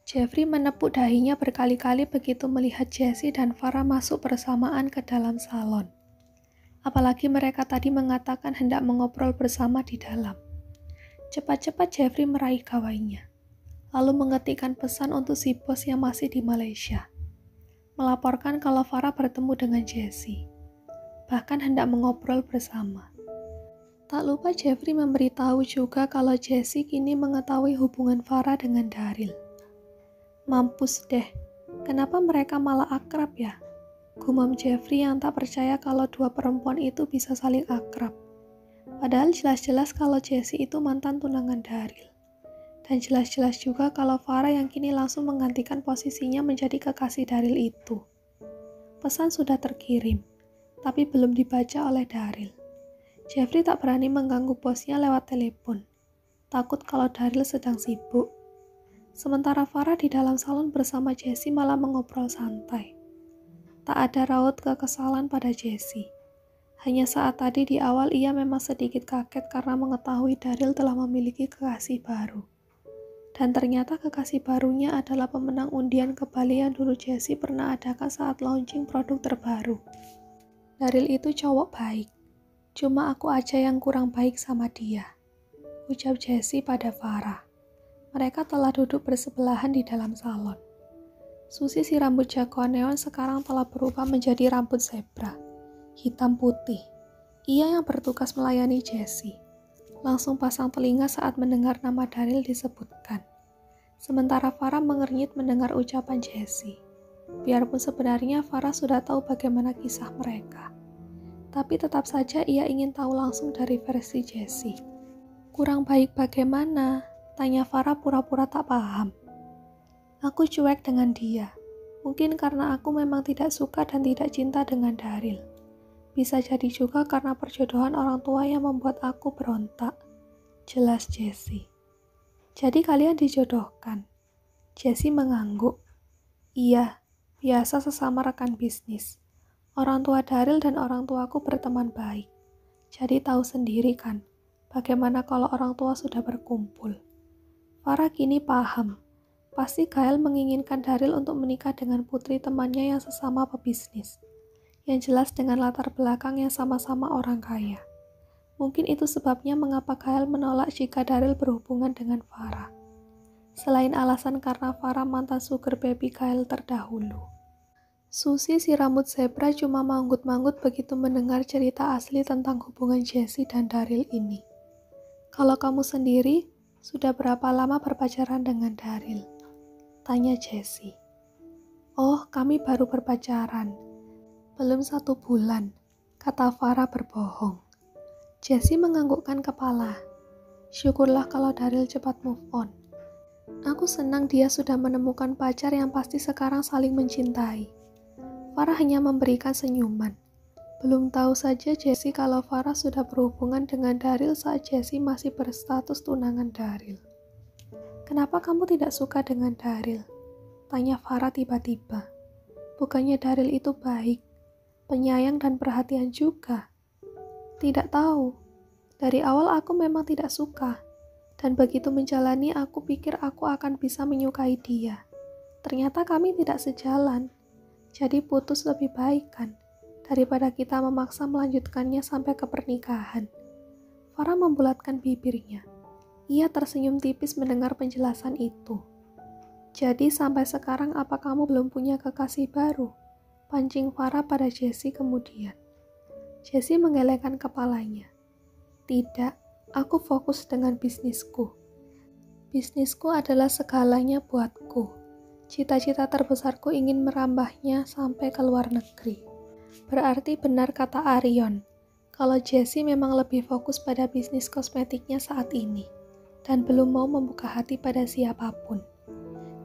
Jeffrey menepuk dahinya berkali-kali begitu melihat Jessie dan Farah masuk bersamaan ke dalam salon. Apalagi mereka tadi mengatakan hendak mengobrol bersama di dalam. Cepat-cepat Jeffrey meraih gawainya, lalu mengetikkan pesan untuk si bos yang masih di Malaysia. Melaporkan kalau Farah bertemu dengan Jessie, bahkan hendak mengobrol bersama. Tak lupa Jeffrey memberitahu juga kalau Jessie kini mengetahui hubungan Farah dengan Daryl. Mampus deh, kenapa mereka malah akrab ya? Gumam Jeffrey yang tak percaya kalau dua perempuan itu bisa saling akrab. Padahal jelas-jelas kalau Jessie itu mantan tunangan Daryl. Dan jelas-jelas juga kalau Farah yang kini langsung menggantikan posisinya menjadi kekasih Daryl itu. Pesan sudah terkirim, tapi belum dibaca oleh Daryl. Jeffrey tak berani mengganggu bosnya lewat telepon, takut kalau Daryl sedang sibuk. Sementara Farah di dalam salon bersama Jessie malah mengobrol santai. Tak ada raut kekesalan pada Jessie. Hanya saat tadi di awal ia memang sedikit kaget karena mengetahui Daryl telah memiliki kekasih baru. Dan ternyata kekasih barunya adalah pemenang undian ke Bali yang dulu Jessie pernah adakan saat launching produk terbaru. Daryl itu cowok baik. Cuma aku aja yang kurang baik sama dia, ucap Jessie pada Farah. Mereka telah duduk bersebelahan di dalam salon. Susi si rambut jagoan neon sekarang telah berubah menjadi rambut zebra, hitam putih. Ia yang bertugas melayani Jessie. Langsung pasang telinga saat mendengar nama Daryl disebutkan. Sementara Farah mengernyit mendengar ucapan Jessie. Biarpun sebenarnya Farah sudah tahu bagaimana kisah mereka. Tapi tetap saja ia ingin tahu langsung dari versi Jessie. Kurang baik bagaimana? Tanya Farah pura-pura tak paham. Aku cuek dengan dia. Mungkin karena aku memang tidak suka dan tidak cinta dengan Daryl. Bisa jadi juga karena perjodohan orang tua yang membuat aku berontak. Jelas Jessie. Jadi kalian dijodohkan? Jessie mengangguk. Iya, biasa sesama rekan bisnis. Orang tua Daryl dan orang tuaku berteman baik. Jadi tahu sendiri kan, bagaimana kalau orang tua sudah berkumpul. Farah kini paham. Pasti Gael menginginkan Daryl untuk menikah dengan putri temannya yang sesama pebisnis. Yang jelas dengan latar belakang yang sama-sama orang kaya. Mungkin itu sebabnya mengapa Gael menolak jika Daryl berhubungan dengan Farah. Selain alasan karena Farah mantan sugar baby Gael terdahulu. Susi si rambut zebra cuma manggut-manggut begitu mendengar cerita asli tentang hubungan Jessie dan Daryl ini. Kalau kamu sendiri, sudah berapa lama berpacaran dengan Daryl? Tanya Jessie. Oh, kami baru berpacaran. Belum 1 bulan, kata Farah berbohong. Jessie menganggukkan kepala. Syukurlah kalau Daryl cepat move on. Aku senang dia sudah menemukan pacar yang pasti sekarang saling mencintai. Farah hanya memberikan senyuman. Belum tahu saja Jessie kalau Farah sudah berhubungan dengan Daryl saat Jessie masih berstatus tunangan Daryl. Kenapa kamu tidak suka dengan Daryl? Tanya Farah tiba-tiba. Bukannya Daryl itu baik, penyayang dan perhatian juga? Tidak tahu. Dari awal aku memang tidak suka. Dan begitu menjalani aku pikir aku akan bisa menyukai dia. Ternyata kami tidak sejalan. Jadi putus lebih baik kan, daripada kita memaksa melanjutkannya sampai ke pernikahan. Farah membulatkan bibirnya. Ia tersenyum tipis mendengar penjelasan itu. Jadi sampai sekarang apa kamu belum punya kekasih baru? Pancing Farah pada Jessie kemudian. Jessie menggelengkan kepalanya. Tidak, aku fokus dengan bisnisku. Bisnisku adalah segalanya buatku. Cita-cita terbesarku ingin merambahnya sampai ke luar negeri. Berarti benar kata Arion, kalau Jessie memang lebih fokus pada bisnis kosmetiknya saat ini, dan belum mau membuka hati pada siapapun.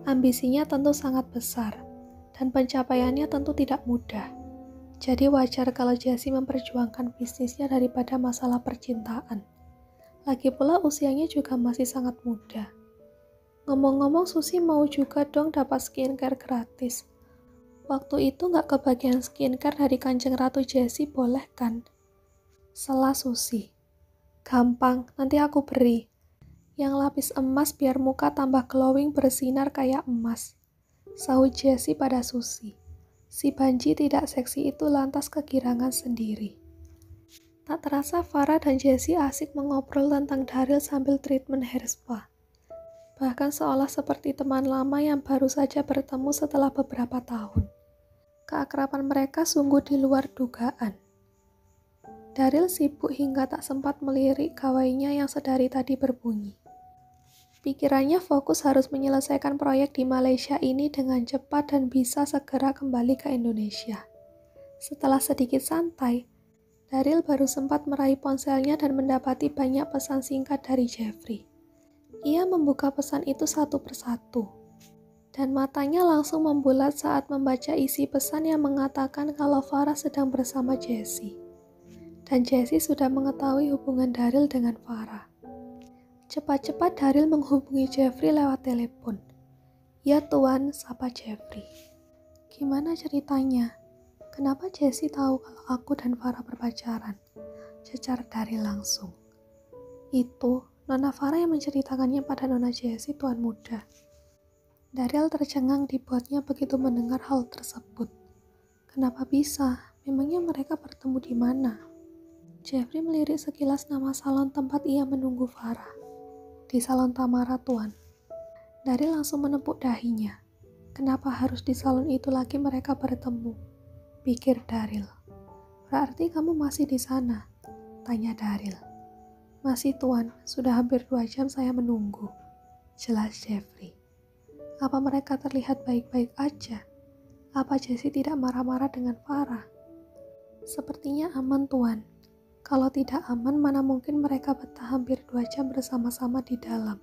Ambisinya tentu sangat besar, dan pencapaiannya tentu tidak mudah. Jadi wajar kalau Jessie memperjuangkan bisnisnya daripada masalah percintaan. Lagi pula usianya juga masih sangat muda. Ngomong-ngomong Susi mau juga dong dapat skincare gratis. Waktu itu gak kebagian skincare dari Kanjeng Ratu Jessie boleh kan? Sela Susi. Gampang, nanti aku beri. Yang lapis emas biar muka tambah glowing bersinar kayak emas, sahut Jessie pada Susi. Si Banji tidak seksi itu lantas kegirangan sendiri. Tak terasa Farah dan Jessie asik mengobrol tentang Daryl sambil treatment hair spa. Bahkan seolah seperti teman lama yang baru saja bertemu setelah beberapa tahun. Keakraban mereka sungguh di luar dugaan. Daryl sibuk hingga tak sempat melirik gawainya yang sedari tadi berbunyi. Pikirannya fokus harus menyelesaikan proyek di Malaysia ini dengan cepat dan bisa segera kembali ke Indonesia. Setelah sedikit santai, Daryl baru sempat meraih ponselnya dan mendapati banyak pesan singkat dari Jeffrey. Ia membuka pesan itu satu persatu, dan matanya langsung membulat saat membaca isi pesan yang mengatakan kalau Farah sedang bersama Jessie. Dan Jessie sudah mengetahui hubungan Daryl dengan Farah. Cepat-cepat Daryl menghubungi Jeffrey lewat telepon. Ya Tuan, sapa Jeffrey. Gimana ceritanya? Kenapa Jessie tahu kalau aku dan Farah berpacaran? Cecar Daryl langsung. Itu Nona Farah yang menceritakannya pada Nona Jessie, Tuan Muda. Daryl tercengang dibuatnya begitu mendengar hal tersebut. Kenapa bisa? Memangnya mereka bertemu di mana? Jeffrey melirik sekilas nama salon tempat ia menunggu Farah. Di salon Tamara, Tuan. Daryl langsung menepuk dahinya. Kenapa harus di salon itu lagi mereka bertemu? Pikir Daryl. Berarti kamu masih di sana? Tanya Daryl. Masih Tuan, sudah hampir 2 jam saya menunggu. Jelas Jeffrey. Apa mereka terlihat baik-baik aja? Apa Jessie tidak marah-marah dengan Farah? Sepertinya aman Tuan. Kalau tidak aman, mana mungkin mereka betah hampir 2 jam bersama-sama di dalam.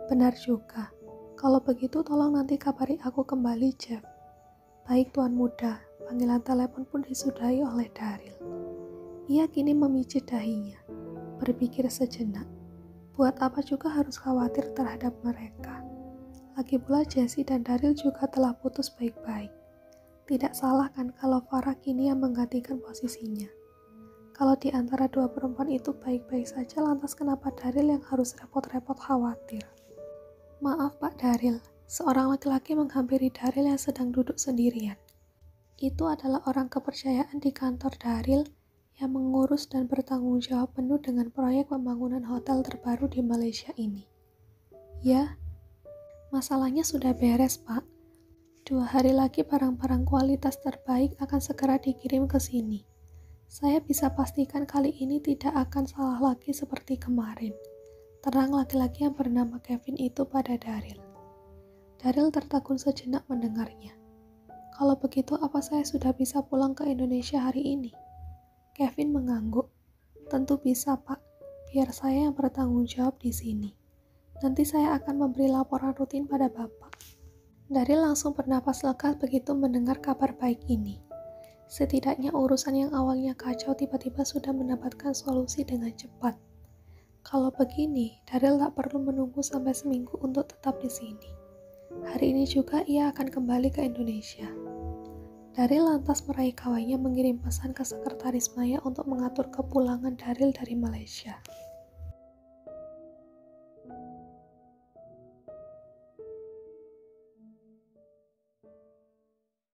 Benar juga. Kalau begitu tolong nanti kabari aku kembali, Jeff. Baik Tuan Muda, panggilan telepon pun disudahi oleh Daryl. Ia kini memijit dahinya, berpikir sejenak. Buat apa juga harus khawatir terhadap mereka? Lagi pula Jessie dan Daryl juga telah putus baik-baik. Tidak salah kan kalau Farah kini yang menggantikan posisinya. Kalau di antara dua perempuan itu baik-baik saja, lantas kenapa Daryl yang harus repot-repot khawatir? Maaf Pak Daryl, seorang laki-laki menghampiri Daryl yang sedang duduk sendirian. Itu adalah orang kepercayaan di kantor Daryl yang mengurus dan bertanggung jawab penuh dengan proyek pembangunan hotel terbaru di Malaysia ini. Ya, masalahnya sudah beres Pak. 2 hari lagi barang-barang kualitas terbaik akan segera dikirim ke sini. Saya bisa pastikan kali ini tidak akan salah lagi seperti kemarin. Terang laki-laki yang bernama Kevin itu pada Daryl. Daryl tertegun sejenak mendengarnya. Kalau begitu apa saya sudah bisa pulang ke Indonesia hari ini? Kevin mengangguk. Tentu bisa Pak, biar saya yang bertanggung jawab di sini. Nanti saya akan memberi laporan rutin pada Bapak. Daryl langsung bernapas lega begitu mendengar kabar baik ini. Setidaknya urusan yang awalnya kacau tiba-tiba sudah mendapatkan solusi dengan cepat. Kalau begini, Daryl tak perlu menunggu sampai seminggu untuk tetap di sini. Hari ini juga ia akan kembali ke Indonesia. Daryl lantas meraih kawannya mengirim pesan ke sekretaris Maya untuk mengatur kepulangan Daryl dari Malaysia.